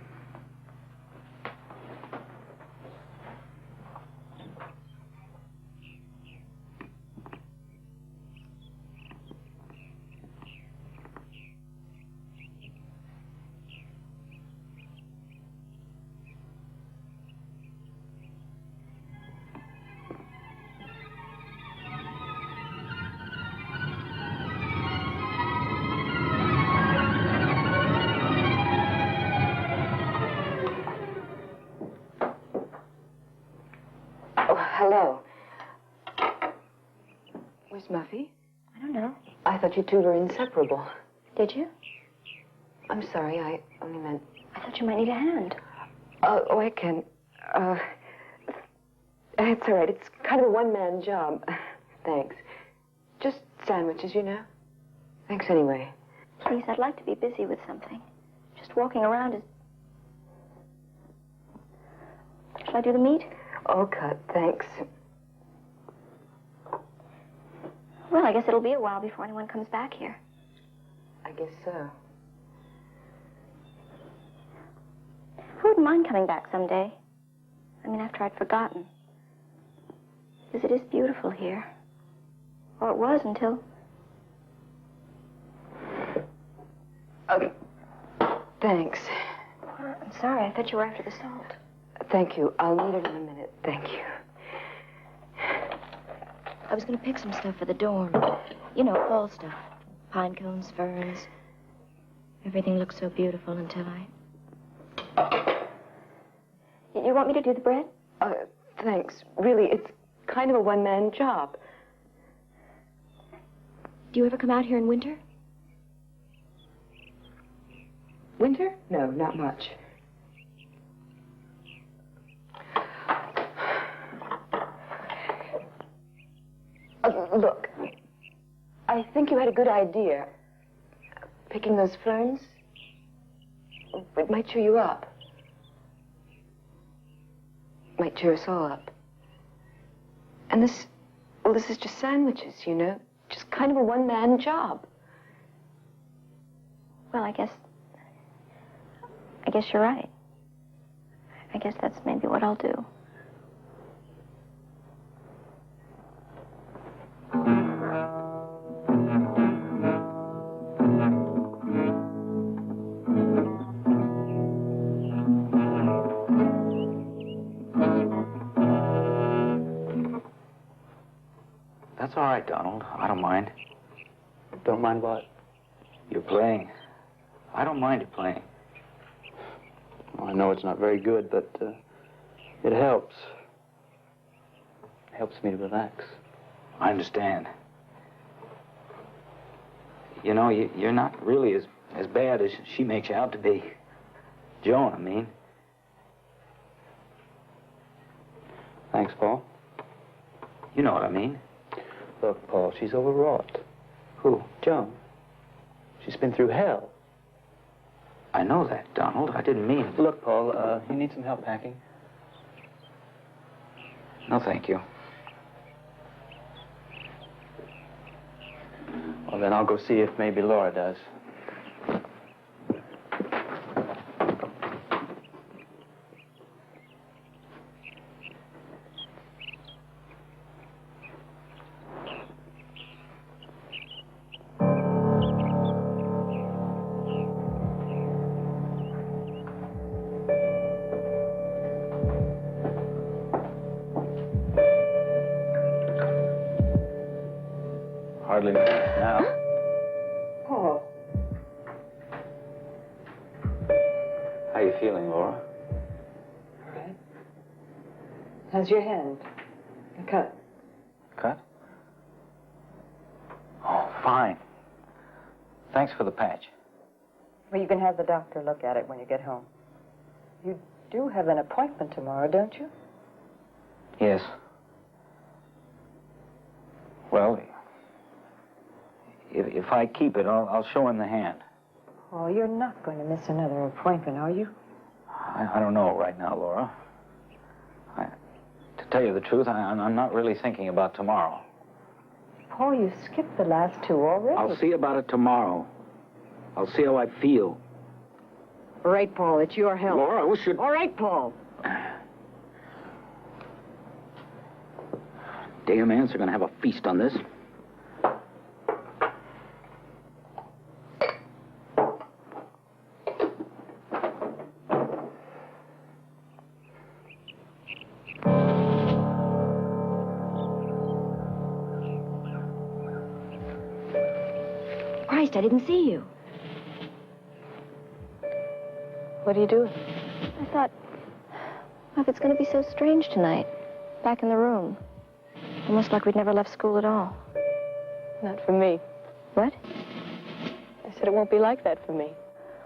Hello. Where's Muffy? I don't know. I thought you two were inseparable. Did you? I'm sorry, I only meant... I thought you might need a hand. Oh, I can. It's all right. It's kind of a one-man job. Thanks. Just sandwiches, you know. Thanks anyway. Please, I'd like to be busy with something. Just walking around is... Shall I do the meat? Oh, cut. Thanks. Well, I guess it'll be a while before anyone comes back here. I guess so. Who wouldn't mind coming back someday? I mean, after I'd forgotten. Because it is beautiful here. Or it was until... Okay. Thanks. I'm sorry, I thought you were after the salt. Thank you. I'll need it in a minute. Thank you. I was going to pick some stuff for the dorm. You know, fall stuff. Pine cones, ferns. Everything looked so beautiful until I... You want me to do the bread? Thanks. Really, it's kind of a one-man job. Do you ever come out here in winter? Winter? No, not much. Look, I think you had a good idea. Picking those ferns, it might cheer you up. Might cheer us all up. And this is just sandwiches, you know? Just kind of a one-man job. Well, I guess you're right. I guess that's maybe what I'll do. That's all right, Donald. I don't mind. Don't mind what? You're playing. I don't mind you playing. Well, I know it's not very good, but it helps. It helps me to relax. I understand. You know, you're not really as bad as she makes you out to be. Joan, I mean. Thanks, Paul. You know what I mean. Look, Paul, she's overwrought. Who? Joan. She's been through hell. I know that, Donald. I didn't mean it. Look, Paul, you need some help packing? No, thank you. Well, then I'll go see if maybe Laura does. Hardly now. Paul. How you feeling, Laura? All right. How's your hand? The cut? Cut? Oh, fine. Thanks for the patch. Well, you can have the doctor look at it when you get home. You do have an appointment tomorrow, don't you? Yes. Well, if I keep it, I'll show him the hand. Oh, you're not going to miss another appointment, are you? I don't know right now, Laura. To tell you the truth, I'm not really thinking about tomorrow. Paul, you skipped the last two already. I'll see about it tomorrow. I'll see how I feel. All right, Paul, it's your health. Laura, we should... All right, Paul. Damn ants are going to have a feast on this. Christ, I didn't see you. What are you doing? I thought, well, if it's going to be so strange tonight, back in the room. Almost like we'd never left school at all. Not for me. What? I said it won't be like that for me.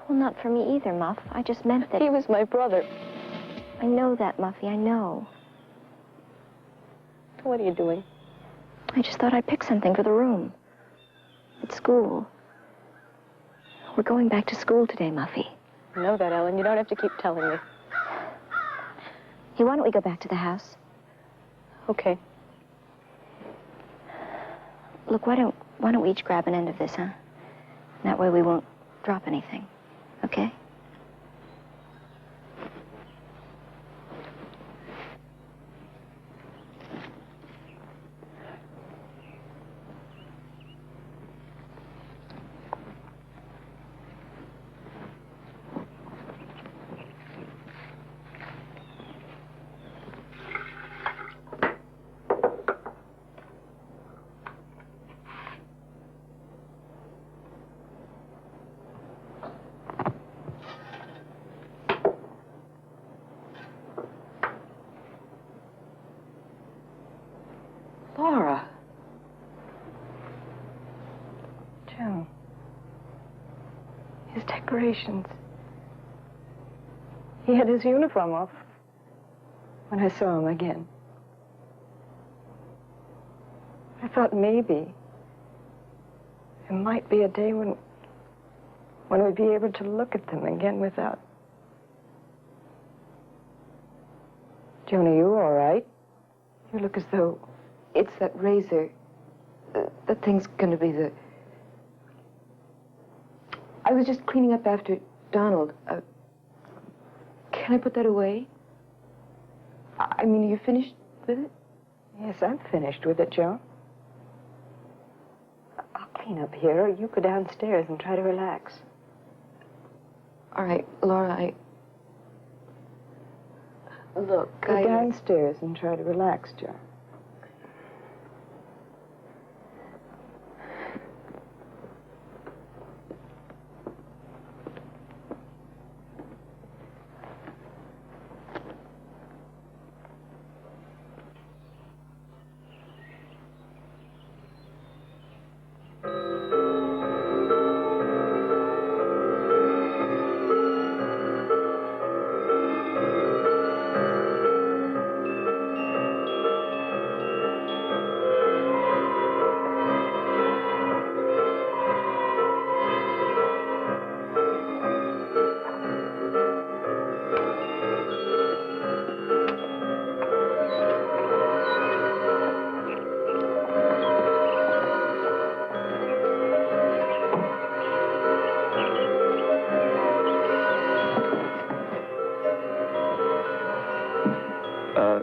Well, not for me either, Muff. I just meant that... He was my brother. I know that, Muffy, I know. What are you doing? I just thought I'd pick something for the room. At school. We're going back to school today, Muffy. I know that, Ellen. You don't have to keep telling me. Hey, why don't we go back to the house? Okay. Look, why don't we each grab an end of this, huh? That way we won't drop anything. Okay? Laura. Joe. His decorations. He had his uniform off when I saw him again. I thought maybe there might be a day when we'd be able to look at them again without... Joan, are you all right? You look as though... It's that razor. That thing's gonna be the... I was just cleaning up after Donald. Can I put that away? I mean, are you finished with it? Yes, I'm finished with it, Joan. I'll clean up here, or you go downstairs and try to relax. All right, Laura, Look, Go downstairs and try to relax, Joan.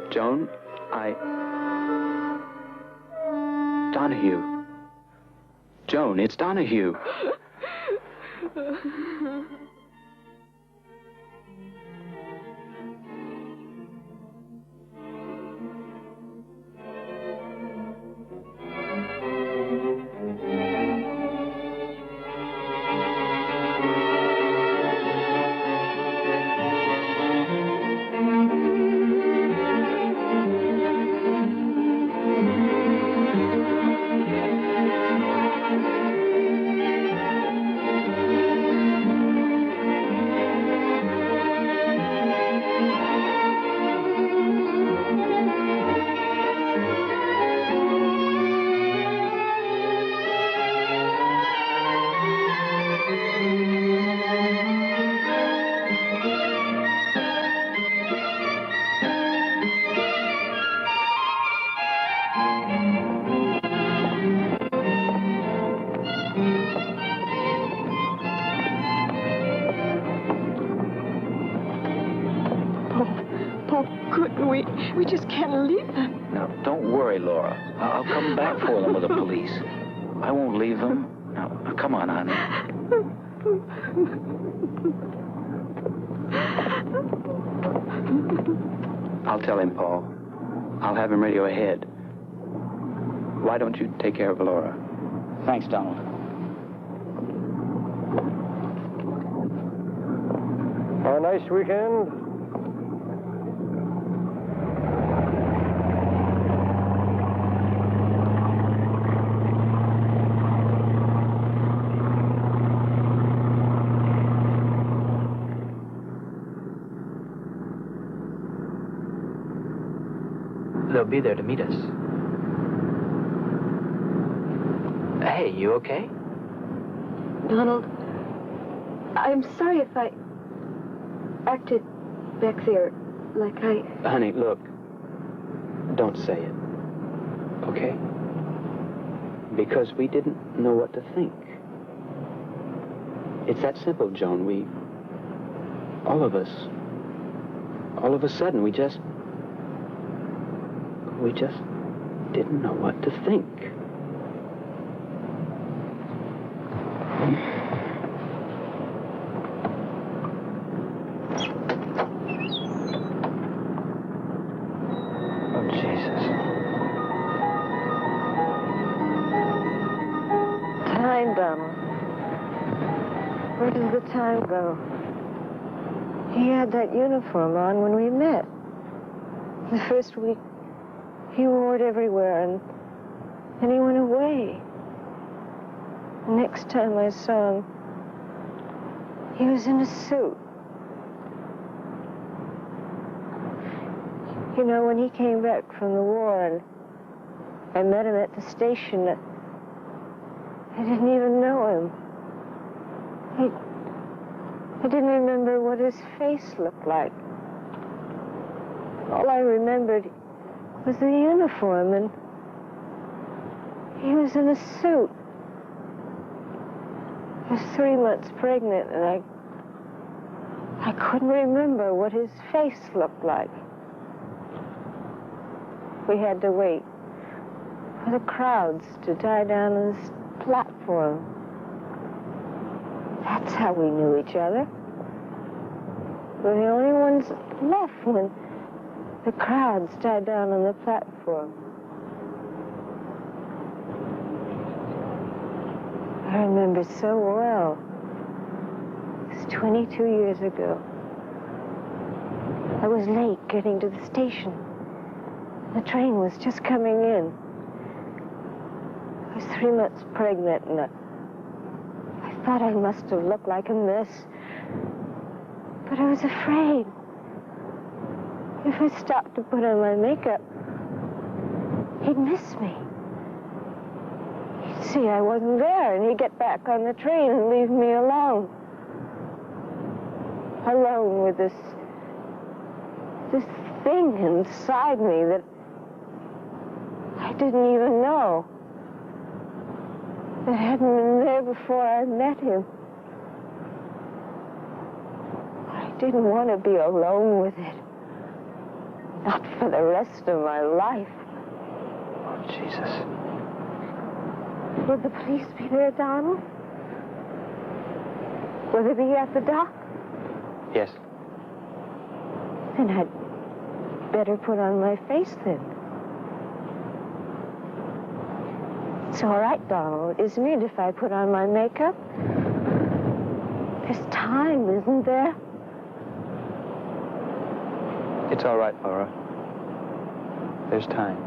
Joan, Donahue. Joan, it's Donahue. Paul, couldn't we? We just can't leave them. Now, don't worry, Laura. I'll come back for them with the police. I won't leave them. Now, come on, honey. I'll tell him, Paul. I'll have him radio ahead. Why don't you take care of Laura? Thanks, Donald. Have a nice weekend. They'll be there to meet us. Hey, you okay? Donald, I'm sorry if I acted back there like I... Honey, look. Don't say it. Okay? Because we didn't know what to think. It's that simple, Joan. All of a sudden, we just didn't know what to think. Oh, Jesus. Time, Donald. Where does the time go? He had that uniform on when we met. The first week, he wore it everywhere, and then he went away. The next time I saw him, he was in a suit. You know, when he came back from the war and I met him at the station, I didn't even know him. I didn't remember what his face looked like. All I remembered was the uniform, and he was in a suit. I was 3 months pregnant, and I couldn't remember what his face looked like. We had to wait for the crowds to die down on this platform. That's how we knew each other. We were the only ones left when the crowds died down on the platform. I remember so well. It was 22 years ago. I was late getting to the station. The train was just coming in. I was 3 months pregnant, and I thought I must have looked like a mess. But I was afraid. If I stopped to put on my makeup, he'd miss me. He'd see I wasn't there, and he'd get back on the train and leave me alone. Alone with this thing inside me that I didn't even know. That hadn't been there before I met him. I didn't want to be alone with it. Not for the rest of my life. Oh, Jesus. Will the police be there, Donald? Will they be at the dock? Yes. Then I'd better put on my face then. It's all right, Donald, isn't it, if I put on my makeup? There's time, isn't there? It's all right, Laura. There's time.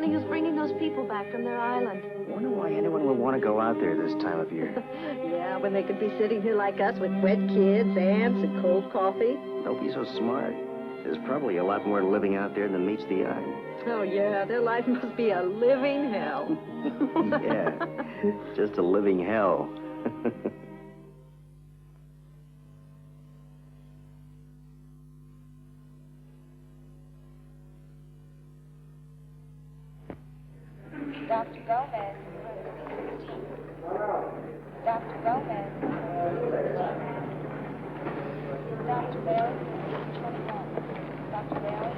funny who's bringing those people back from their island. Wonder why anyone would want to go out there this time of year. Yeah, when they could be sitting here like us with wet kids, ants, and cold coffee. Don't be so smart. There's probably a lot more living out there than meets the eye. Oh, yeah, their life must be a living hell. Yeah, just a living hell. Dr. Gomez, room 16. Dr. Gomez, room 16. Dr. Bailey, room 21. Dr. Bailey,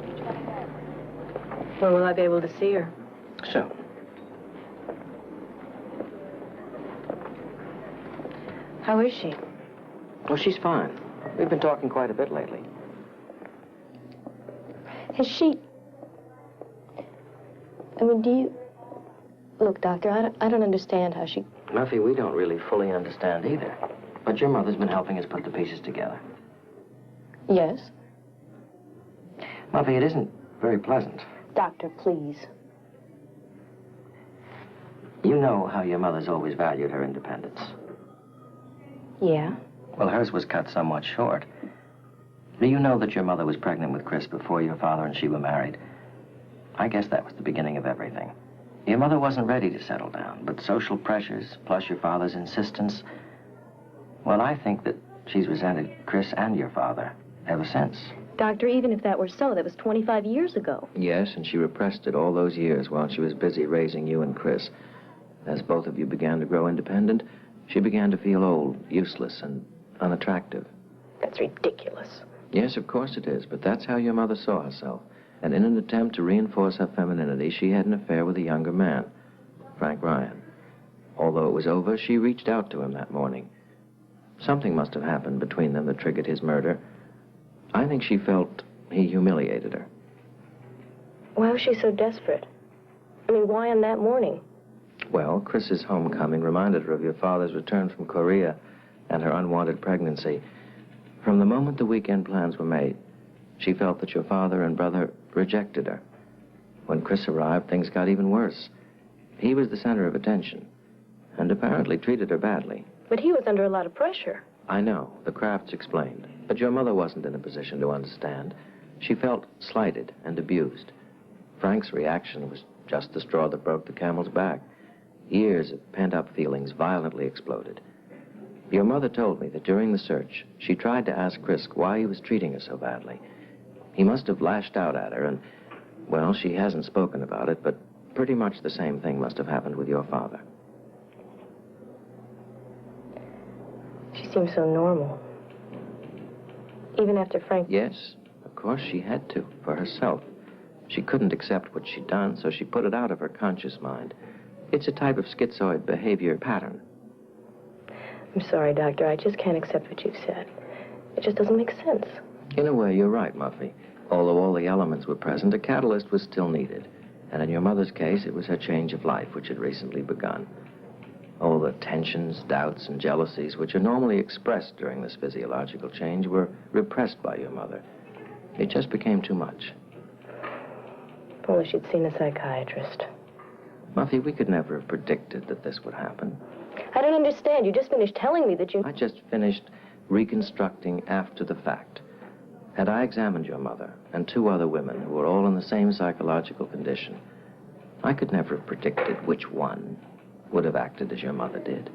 room 21. When will I be able to see her? So, How is she? oh, she's fine. We've been talking quite a bit lately. Has she... I mean, do you... Look, Doctor, I don't understand how she... Muffy, we don't really fully understand either. But your mother's been helping us put the pieces together. Yes? Muffy, it isn't very pleasant. Doctor, please. You know how your mother's always valued her independence. Yeah? Well, hers was cut somewhat short. Do you know that your mother was pregnant with Chris before your father and she were married? I guess that was the beginning of everything. Your mother wasn't ready to settle down, but social pressures, plus your father's insistence, well, I think that she's resented Chris and your father ever since. Doctor, even if that were so, that was 25 years ago. Yes, and she repressed it all those years while she was busy raising you and Chris. As both of you began to grow independent, she began to feel old, useless, and unattractive. That's ridiculous. Yes, of course it is, but that's how your mother saw herself. And in an attempt to reinforce her femininity, she had an affair with a younger man, Frank Ryan. Although it was over, she reached out to him that morning. Something must have happened between them that triggered his murder. I think she felt he humiliated her. Why was she so desperate? I mean, why on that morning? Well, Chris's homecoming reminded her of your father's return from Korea and her unwanted pregnancy. From the moment the weekend plans were made, she felt that your father and brother rejected her. When Chris arrived, things got even worse. He was the center of attention, and apparently treated her badly. But he was under a lot of pressure. I know, the Crafts explained, but your mother wasn't in a position to understand. She felt slighted and abused. Frank's reaction was just the straw that broke the camel's back. Years of pent-up feelings violently exploded. Your mother told me that during the search, she tried to ask Chris why he was treating her so badly. He must have lashed out at her, and, well, she hasn't spoken about it, but pretty much the same thing must have happened with your father. She seemed so normal. Even after Frank... Yes, of course she had to, for herself. She couldn't accept what she'd done, so she put it out of her conscious mind. It's a type of schizoid behavior pattern. I'm sorry, Doctor. I just can't accept what you've said. It just doesn't make sense. In a way, you're right, Muffy. Although all the elements were present, a catalyst was still needed. And in your mother's case, it was her change of life, which had recently begun. All the tensions, doubts, and jealousies, which are normally expressed during this physiological change, were repressed by your mother. It just became too much. If only she'd seen a psychiatrist. Muffy, we could never have predicted that this would happen. I don't understand. You just finished telling me that you... I just finished reconstructing after the fact. Had I examined your mother and two other women who were all in the same psychological condition, I could never have predicted which one would have acted as your mother did.